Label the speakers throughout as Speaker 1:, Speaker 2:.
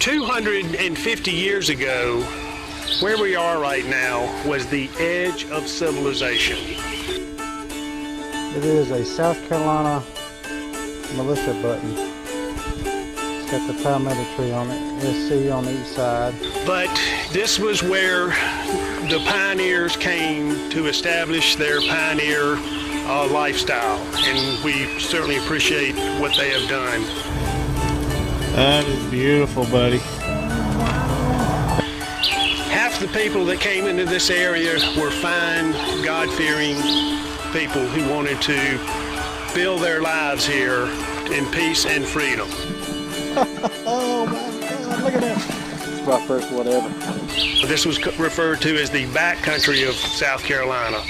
Speaker 1: 250 years ago, where we are right now was the edge of civilization.
Speaker 2: It is a South Carolina militia button. It's got the palmetto tree on it, SC on each side.
Speaker 1: But this was where the pioneers came to establish their pioneer lifestyle, and we certainly appreciate what they have done.
Speaker 2: That is beautiful, buddy.
Speaker 1: Half the people that came into this area were fine, God-fearing people who wanted to build their lives here in peace and freedom.
Speaker 2: Oh my God, look at that. It's my first whatever.
Speaker 1: This was referred to as the backcountry of South Carolina.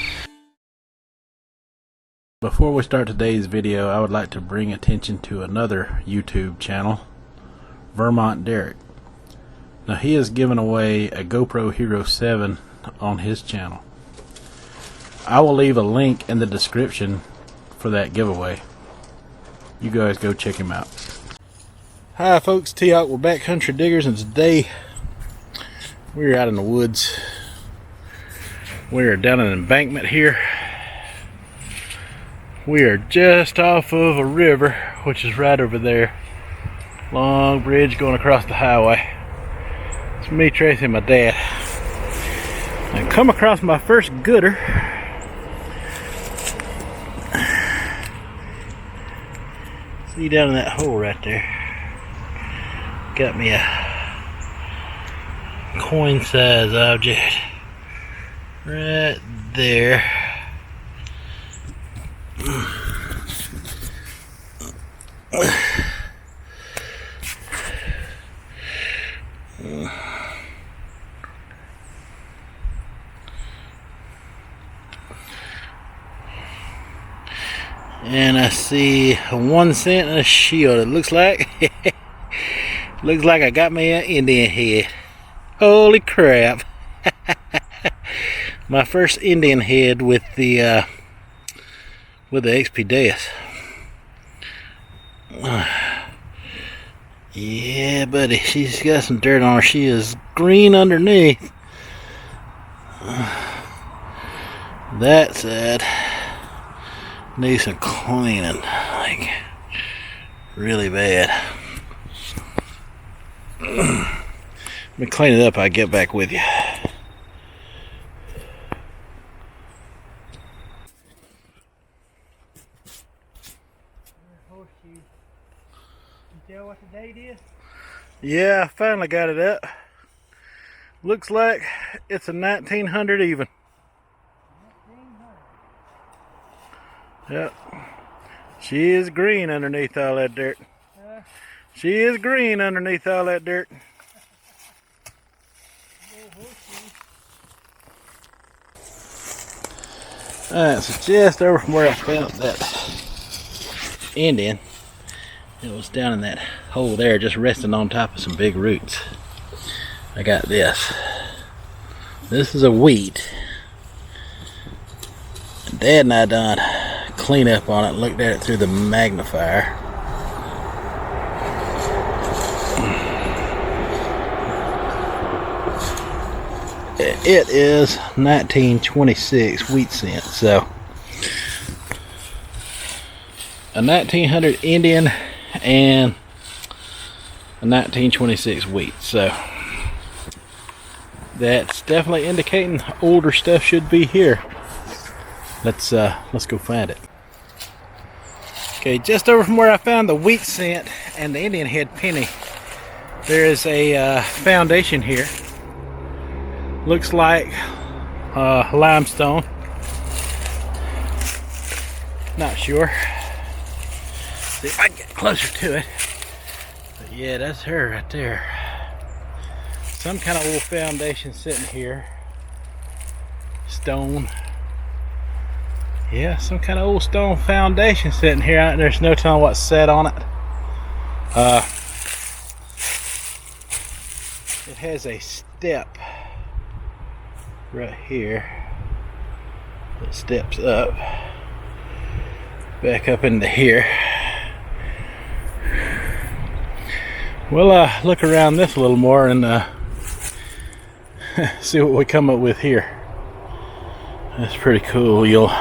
Speaker 3: Before we start today's video, I would like to bring attention to another YouTube channel, Vermont Derek. Now, he has given away a GoPro Hero 7 on his channel. I will leave a link in the description for that giveaway. You guys go check him out. Hi folks, T-Hawk, we're backcountry diggers, and today we're out in the woods. We're down an embankment here. We are just off of a river, which is right over there. Long bridge going across the highway. It's me, Tracy, and my dad. I come across my first gooder. See down in that hole right there. Got me a coin-size object right there. And I see a 1 cent and a shield. It looks like looks like I got me an Indian head. Holy crap. My first Indian head with the XP Death. Yeah, buddy, she's got some dirt on her. She is green underneath. That said, needs some cleaning, like really bad. Let me clean it up, I'll get back with you.
Speaker 2: You tell what the date is?
Speaker 3: Yeah, I finally got it up. Looks like it's a 1900 even. 1900. Yep. She is green underneath all that dirt. She is green underneath all that dirt. Alright, so just over from where I found that Indian, it was down in that hole there, just resting on top of some big roots. I got this. This is a wheat. Dad and I done clean up on it, looked at it through the magnifier. It is 1926 wheat cent, so a 1900 Indian and a 1926 wheat, so that's definitely indicating older stuff should be here. Let's go find it. Okay, just over from where I found the wheat cent and the Indian head penny, there is a foundation here. Looks like limestone. Not sure. See if I can get closer to it. But yeah, that's her right there. Some kind of old foundation sitting here. Stone. Yeah, some kind of old stone foundation sitting here. There's no telling what's set on it. It has a step right here that steps up back up into here. We'll look around this a little more and see what we come up with here. That's pretty cool. You'll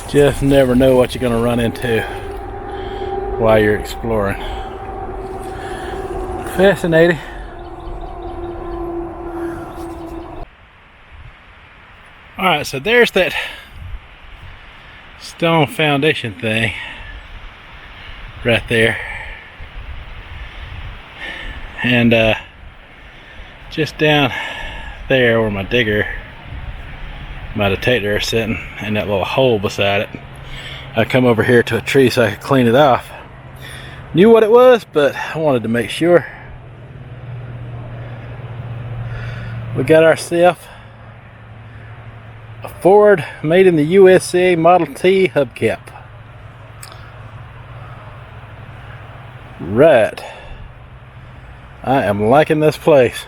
Speaker 3: just never know what you're going to run into while you're exploring. Fascinating. Alright, so there's that stone foundation thing right there. And just down there where my digger, my detector is sitting, and that little hole beside it, I come over here to a tree so I could clean it off. Knew what it was, but I wanted to make sure. We got ourselves a Ford made in the USA Model T hubcap. Right. I am liking this place.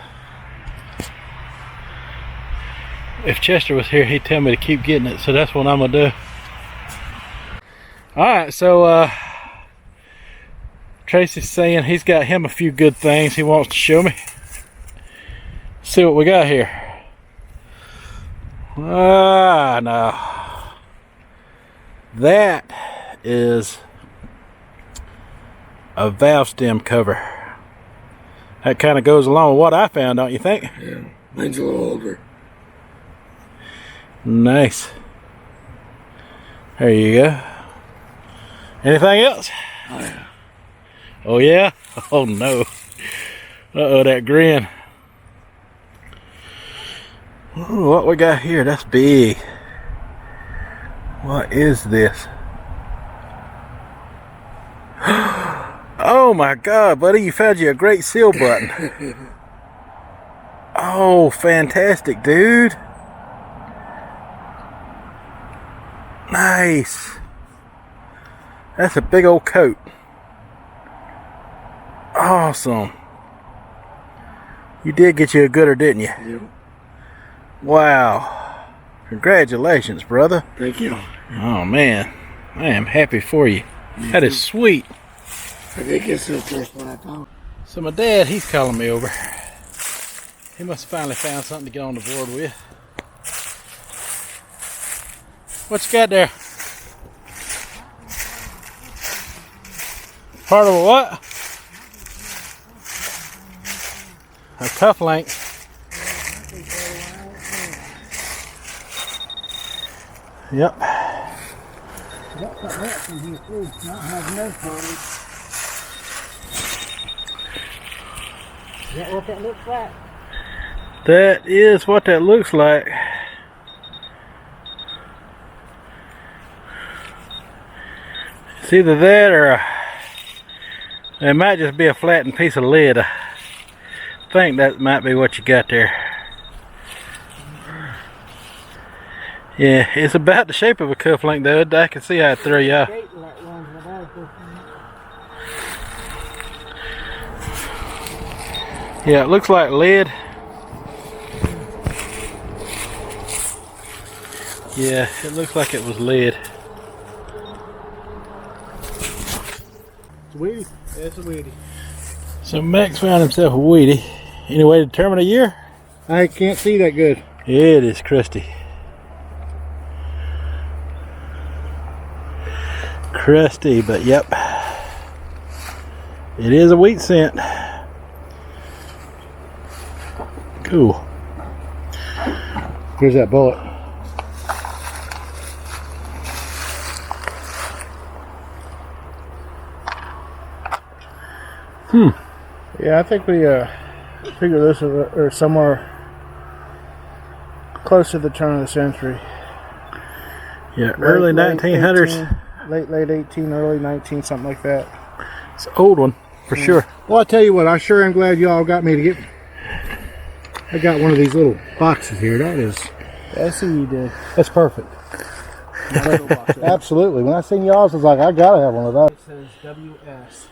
Speaker 3: If Chester was here, he'd tell me to keep getting it, so that's what I'm gonna do. Alright, so Tracy's saying he's got him a few good things he wants to show me. See what we got here. No. That is a valve stem cover. That kind of goes along with what I found, don't you think?
Speaker 4: Yeah, mine's a little older.
Speaker 3: Nice. There you go. Anything else?
Speaker 4: Oh yeah.
Speaker 3: Oh yeah? Oh no. Uh-oh, that grin. Ooh, what we got here? That's big. What is this? Oh my God, buddy, you found you a great seal button. Oh, fantastic, dude. Nice. That's a big old coat. Awesome. You did get you a gooder, didn't you?
Speaker 4: Yep.
Speaker 3: Wow. Congratulations, brother.
Speaker 4: Thank you.
Speaker 3: Oh man, I am happy for you. That is sweet.
Speaker 4: I think it's the first one I found.
Speaker 3: So my dad, he's calling me over. He must have finally found something to get on the board with. What you got there? Part of a what? A cuff link. Yep.
Speaker 2: Is that what that looks like?
Speaker 3: That is what that looks like. It's either that or it might just be a flattened piece of lead. I think that might be what you got there. Yeah, it's about the shape of a cufflink though. I can see how it throw you off. Yeah, it looks like lead. Yeah, it looks like it was lead.
Speaker 2: It's weedy. It's a weedy.
Speaker 3: So Max found himself a weedy. Any way to determine a year?
Speaker 2: I can't see that good.
Speaker 3: It is crusty. Crusty, but yep. It is a wheat scent. Cool.
Speaker 2: Here's that bullet. Yeah, I think we figure this are somewhere close to the turn of the century.
Speaker 3: Yeah, early 1900s.
Speaker 2: Late 18, early 19, something like that.
Speaker 3: It's an old one, for sure.
Speaker 2: Well, I tell you what, I sure am glad y'all got me to get... I got one of these little boxes here. That is... I see you did. That's perfect. Absolutely. When I seen y'all's, I was like, I gotta have one of those. It says WS.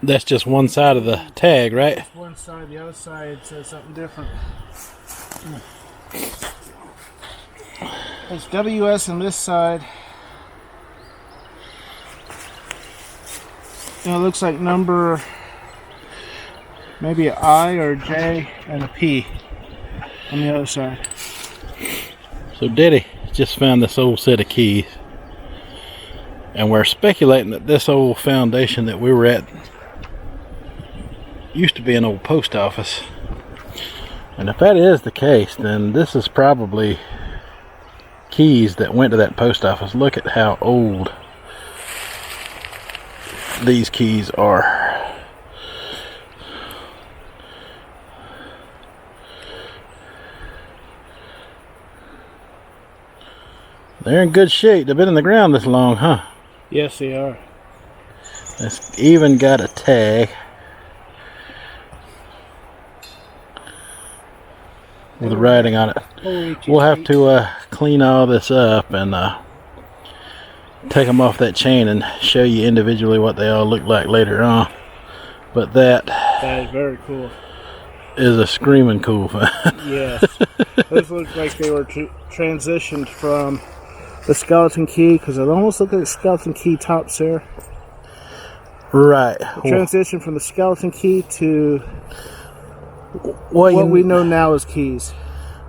Speaker 3: That's just one side of the tag, right?
Speaker 2: That's one side. The other side says something different. It's WS on this side. It looks like number maybe an I or a J and a P on the other side.
Speaker 3: So Diddy just found this old set of keys, and we're speculating that this old foundation that we were at used to be an old post office. And if that is the case, then this is probably keys that went to that post office. Look at how old these keys are. They're in good shape. They've been in the ground this long, huh?
Speaker 2: Yes, they are.
Speaker 3: It's even got a tag with the writing on it. We'll have to clean all this up and take them off that chain and show you individually what they all look like later on. But that
Speaker 2: is very cool.
Speaker 3: Is a screaming cool find.
Speaker 2: Yes. Those look like they were transitioned from the skeleton key, because it almost looked like skeleton key tops there.
Speaker 3: Right.
Speaker 2: Transition from the skeleton key to
Speaker 3: what
Speaker 2: we know now as keys.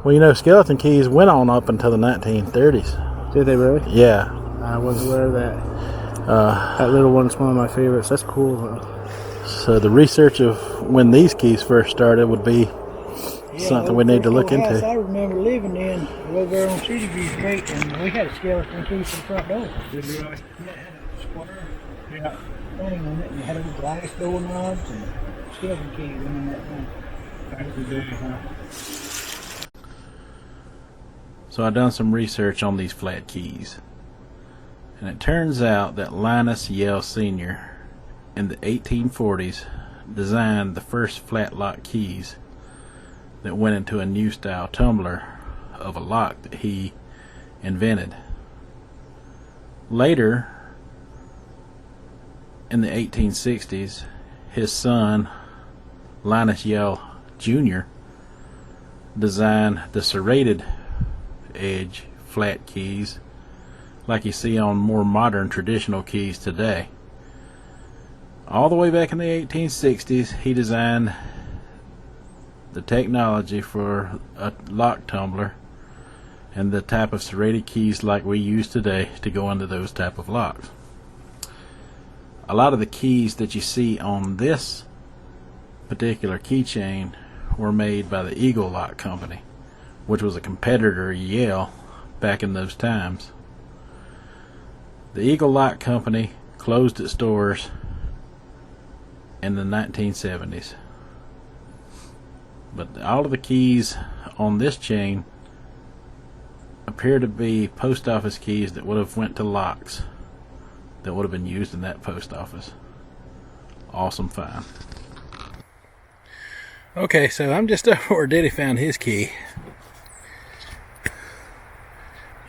Speaker 3: Well, you know, skeleton keys went on up until the 1930s.
Speaker 2: Did they really?
Speaker 3: Yeah.
Speaker 2: I wasn't aware of that. That little one's one of my favorites. That's cool, though.
Speaker 3: So the research of when these keys first started would be something we need to look into.
Speaker 5: I remember living in over there on City View Street, and we had a skeleton key for the front door. Did you really? Yeah, it had a square thing on it, and it had little glass door knobs, and skeleton key went in that thing. Back in the day, huh?
Speaker 3: So I done some research on these flat keys, and it turns out that Linus Yale Sr. in the 1840s designed the first flat lock keys that went into a new style tumbler of a lock that he invented. Later, in the 1860s, his son Linus Yale Jr. designed the serrated edge flat keys like you see on more modern traditional keys today. All the way back in the 1860s, he designed the technology for a lock tumbler and the type of serrated keys like we use today to go into those type of locks. A lot of the keys that you see on this particular keychain were made by the Eagle Lock Company, which was a competitor of Yale back in those times. The Eagle Lock Company closed its doors in the 1970s. But all of the keys on this chain appear to be post office keys that would have went to locks that would have been used in that post office. Awesome find. Okay, so I'm just over where Diddy found his key.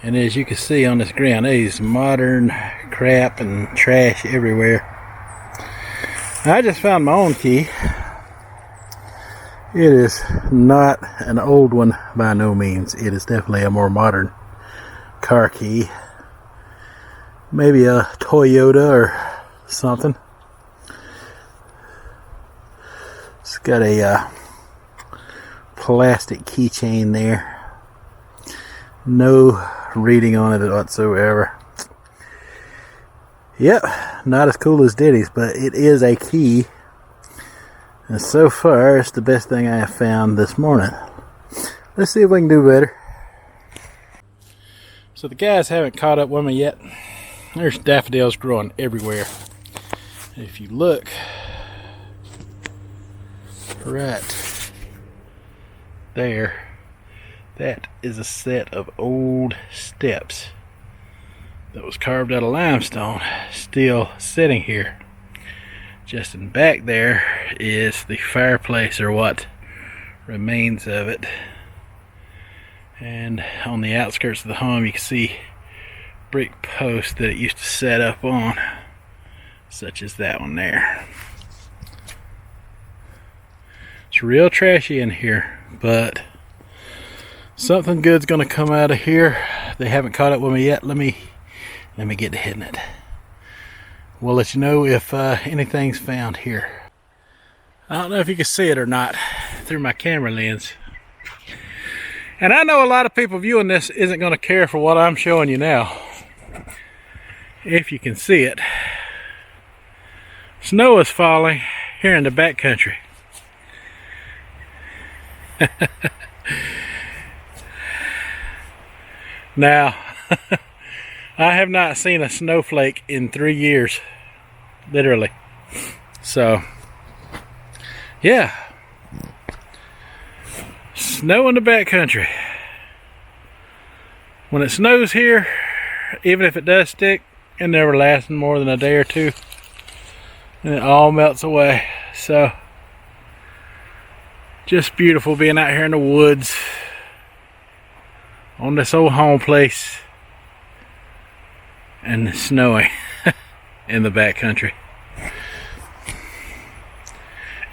Speaker 3: And as you can see on this ground, there's modern crap and trash everywhere. I just found my own key. It is not an old one by no means. It is definitely a more modern car key. Maybe a Toyota or something. It's got a plastic keychain there. No reading on it whatsoever. Yep, not as cool as Diddy's, but it is a key. And so far, it's the best thing I have found this morning. Let's see if we can do better. So the guys haven't caught up with me yet. There's daffodils growing everywhere. If you look right there, that is a set of old steps that was carved out of limestone, still sitting here. Just in back there is the fireplace, or what remains of it. And on the outskirts of the home you can see brick posts that it used to set up on, such as that one there. It's real trashy in here, but something good's gonna come out of here. They haven't caught up with me yet. Let me get to hitting it. we'll let you know if anything's found here. I don't know if you can see it or not through my camera lens. And I know a lot of people viewing this isn't going to care for what I'm showing you now. If you can see it. Snow is falling here in the backcountry. Now, I have not seen a snowflake in 3 years. Literally. So, yeah. Snow in the backcountry. When it snows here, even if it does stick, it never lasts more than a day or two. And it all melts away. So, just beautiful being out here in the woods. On this old home place. And it's snowing in the backcountry.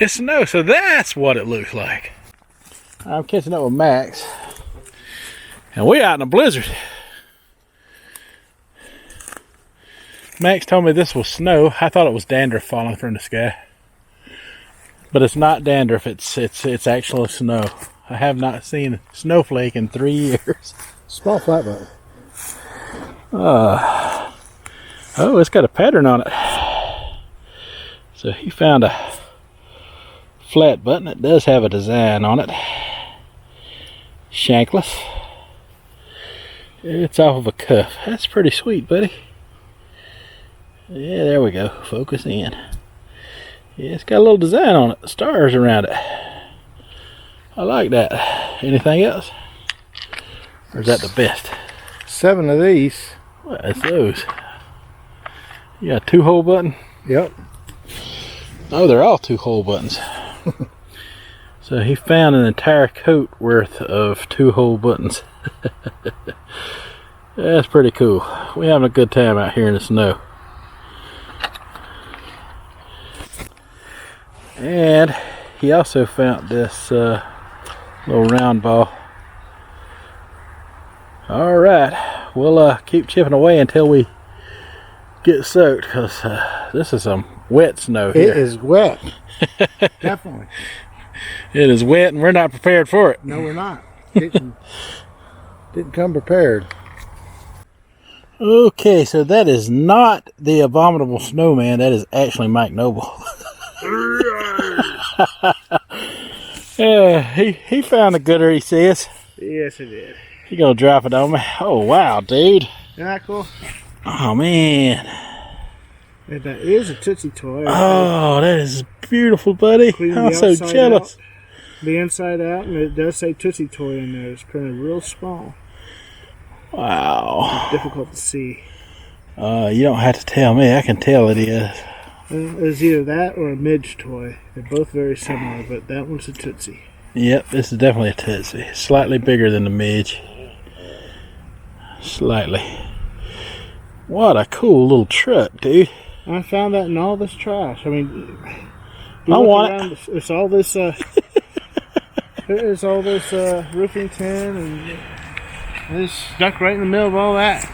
Speaker 3: It's snow, so that's what it looks like. I'm catching up with Max. And we're out in a blizzard. Max told me this was snow. I thought it was dandruff falling from the sky. But it's not dandruff, it's actual snow. I have not seen a snowflake in 3 years.
Speaker 2: Small flatboat.
Speaker 3: Oh, it's got a pattern on it. So he found a flat button. It does have a design on it. Shankless. It's off of a cuff. That's pretty sweet, buddy. Yeah, there we go. Focus in. Yeah, it's got a little design on it. Stars around it. I like that. Anything else? Or is that the best?
Speaker 2: 7 of these.
Speaker 3: What's those? You got a 2-hole button?
Speaker 2: Yep.
Speaker 3: Oh, they're all 2-hole buttons. So he found an entire coat worth of 2-hole buttons. That's pretty cool. We're having a good time out here in the snow. And he also found this little round ball. Alright, we'll keep chipping away until we get soaked, because this is some wet snow here.
Speaker 2: It is wet. Definitely.
Speaker 3: It is wet and we're not prepared for it.
Speaker 2: No, we're not. Didn't come prepared.
Speaker 3: Okay, so that is not the abominable snowman. That is actually Mike Noble. Yeah, he found a gooder, he says.
Speaker 2: Yes, it did.
Speaker 3: He gonna drop it on me. Oh, wow, dude.
Speaker 2: Isn't that cool?
Speaker 3: Oh, man.
Speaker 2: And that is a Tootsie toy.
Speaker 3: Oh, that is beautiful, buddy.
Speaker 2: Clean
Speaker 3: I'm
Speaker 2: the
Speaker 3: so
Speaker 2: outside
Speaker 3: jealous.
Speaker 2: out, the inside out, and it does say Tootsie toy in there. It's printed real small.
Speaker 3: Wow.
Speaker 2: Difficult to see.
Speaker 3: You don't have to tell me. I can tell it is.
Speaker 2: It's either that or a Midge toy. They're both very similar, but that one's a Tootsie.
Speaker 3: Yep, this is definitely a Tootsie. Slightly bigger than the Midge. Slightly. What a cool little truck, dude.
Speaker 2: I found that in all this trash. I mean,
Speaker 3: I want
Speaker 2: it. It's all this. There's all this roofing tin, and it's stuck right in the middle of all that.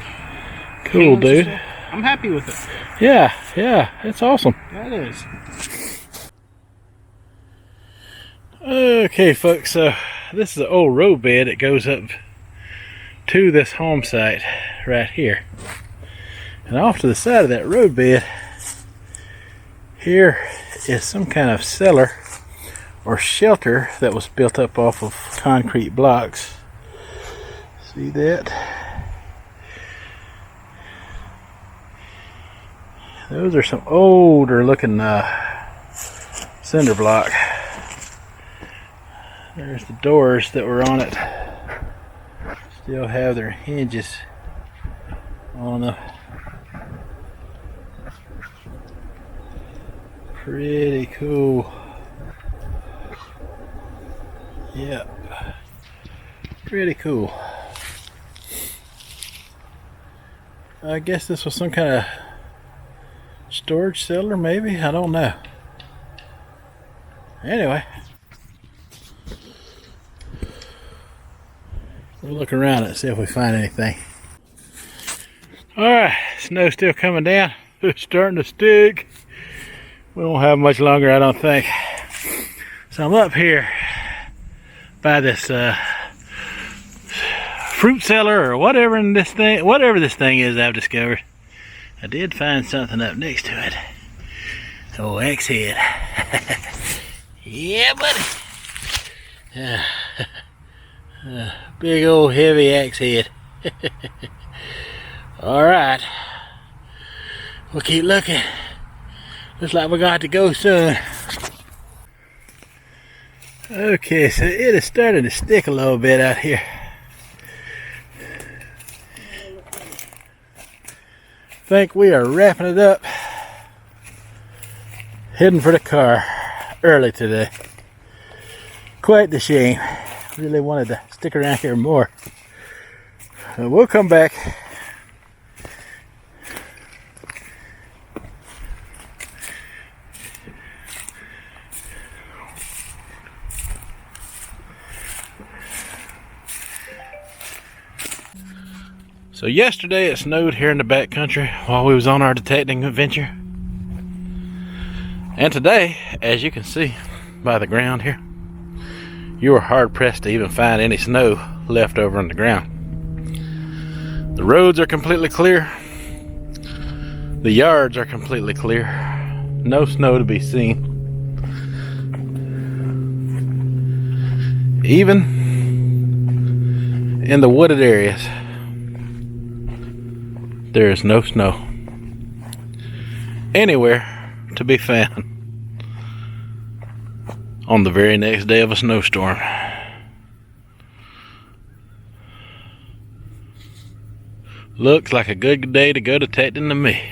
Speaker 3: Cool, dude.
Speaker 2: I'm happy with it.
Speaker 3: Yeah, it's awesome.
Speaker 2: That is.
Speaker 3: Okay, folks, so this is an old road bed that goes up to this home site right here. And off to the side of that road bed, here is some kind of cellar or shelter that was built up off of concrete blocks. See that? Those are some older looking cinder block. There's the doors that were on it. Still have their hinges on them. Pretty cool. Yep. Pretty cool. I guess this was some kind of storage cellar, maybe? I don't know. Anyway. We'll look around and see if we find anything. Alright, snow's still coming down. It's starting to stick. We won't have much longer, I don't think. So I'm up here by this fruit cellar or whatever this thing is I've discovered. I did find something up next to it. Oh, axe head. Yeah, buddy. Big old heavy axe head. Alright. We'll keep looking. Looks like we got to go soon. Okay, so it is starting to stick a little bit out here. Think we are wrapping it up. Heading for the car early today. Quite the shame. Really wanted to stick around here more. We'll come back. So yesterday it snowed here in the backcountry while we was on our detecting adventure. And today, as you can see by the ground here, you are hard pressed to even find any snow left over on the ground. The roads are completely clear. The yards are completely clear. No snow to be seen. Even in the wooded areas, there is no snow anywhere to be found on the very next day of a snowstorm. Looks like a good day to go detecting to me.